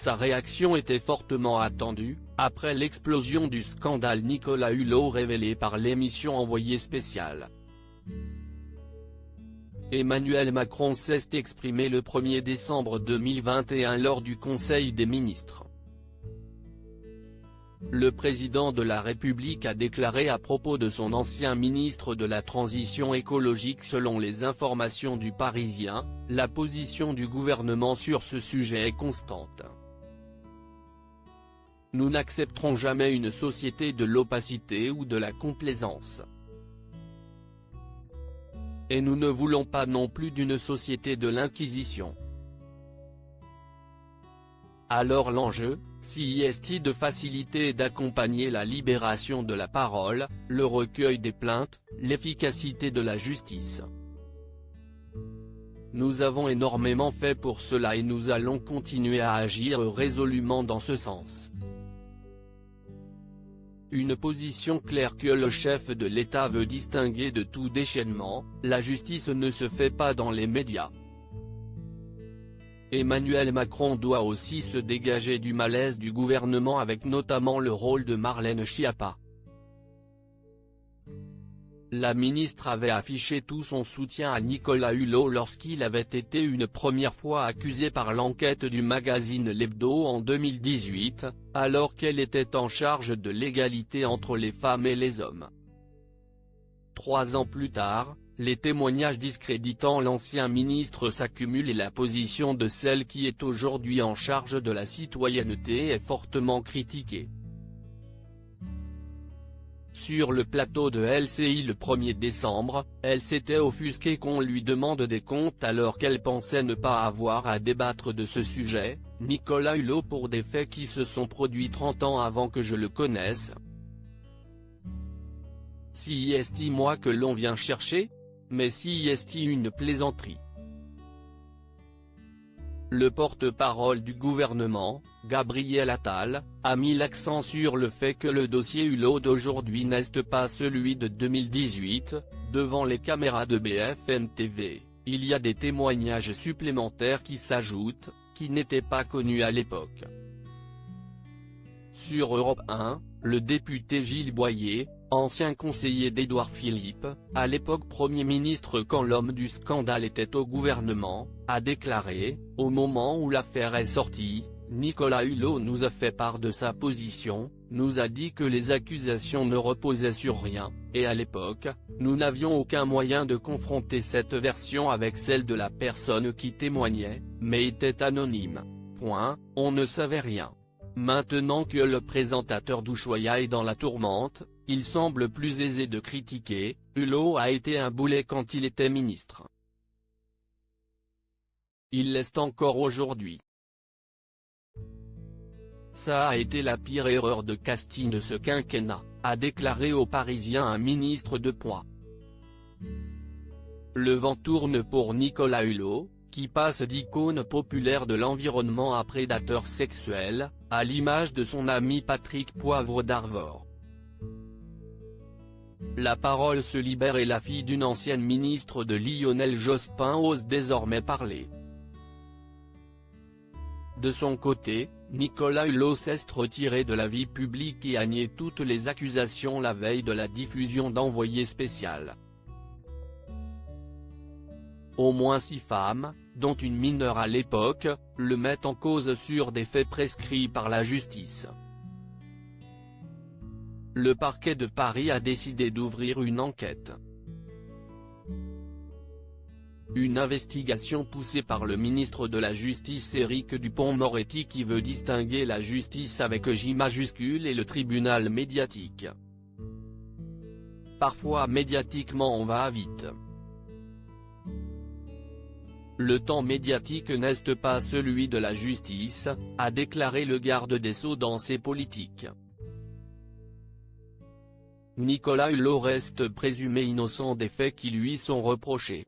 Sa réaction était fortement attendue, après l'explosion du scandale Nicolas Hulot révélé par l'émission Envoyé spécial. Emmanuel Macron s'est exprimé le 1er décembre 2021 lors du Conseil des ministres. Le président de la République a déclaré à propos de son ancien ministre de la Transition écologique. Selon les informations du Parisien, la position du gouvernement sur ce sujet est constante. Nous n'accepterons jamais une société de l'opacité ou de la complaisance. Et nous ne voulons pas non plus d'une société de l'inquisition. Alors l'enjeu, si est de faciliter et d'accompagner la libération de la parole, le recueil des plaintes, l'efficacité de la justice. Nous avons énormément fait pour cela et nous allons continuer à agir résolument dans ce sens. Une position claire que le chef de l'État veut distinguer de tout déchaînement. La justice ne se fait pas dans les médias. Emmanuel Macron doit aussi se dégager du malaise du gouvernement avec notamment le rôle de Marlène Schiappa. La ministre avait affiché tout son soutien à Nicolas Hulot lorsqu'il avait été une première fois accusé par l'enquête du magazine L'Hebdo en 2018, alors qu'elle était en charge de l'égalité entre les femmes et les hommes. 3 ans plus tard, les témoignages discréditant l'ancien ministre s'accumulent et la position de celle qui est aujourd'hui en charge de la citoyenneté est fortement critiquée. Sur le plateau de LCI le 1er décembre, elle s'était offusquée qu'on lui demande des comptes alors qu'elle pensait ne pas avoir à débattre de ce sujet. Nicolas Hulot pour des faits qui se sont produits 30 ans avant que je le connaisse. Si est-il moi que l'on vient chercher? Mais si est-il une plaisanterie? Le porte-parole du gouvernement, Gabriel Attal, a mis l'accent sur le fait que le dossier Hulot d'aujourd'hui n'est pas celui de 2018, devant les caméras de BFM TV, il y a des témoignages supplémentaires qui s'ajoutent, qui n'étaient pas connus à l'époque. Sur Europe 1, le député Gilles Boyer, ancien conseiller d'Édouard Philippe, à l'époque Premier ministre quand l'homme du scandale était au gouvernement, a déclaré, au moment où l'affaire est sortie, Nicolas Hulot nous a fait part de sa position, nous a dit que les accusations ne reposaient sur rien, et à l'époque, nous n'avions aucun moyen de confronter cette version avec celle de la personne qui témoignait, mais était anonyme. On ne savait rien. Maintenant que le présentateur d'Ushuaïa est dans la tourmente, il semble plus aisé de critiquer. Hulot a été un boulet quand il était ministre. Il l'est encore aujourd'hui. Ça a été la pire erreur de casting de ce quinquennat, a déclaré aux Parisiens un ministre de poids. Le vent tourne pour Nicolas Hulot, qui passe d'icône populaire de l'environnement à prédateur sexuel, à l'image de son ami Patrick Poivre d'Arvor. La parole se libère et la fille d'une ancienne ministre de Lionel Jospin ose désormais parler. De son côté, Nicolas Hulot s'est retiré de la vie publique et a nié toutes les accusations la veille de la diffusion d'Envoyé spécial. Au moins 6 femmes, dont une mineure à l'époque, le mettent en cause sur des faits prescrits par la justice. Le parquet de Paris a décidé d'ouvrir une enquête. Une investigation poussée par le ministre de la Justice Éric Dupond-Moretti qui veut distinguer la justice avec J majuscule et le tribunal médiatique. Parfois médiatiquement on va vite. Le temps médiatique n'est pas celui de la justice, a déclaré le garde des Sceaux dans ses politiques. Nicolas Hulot reste présumé innocent des faits qui lui sont reprochés.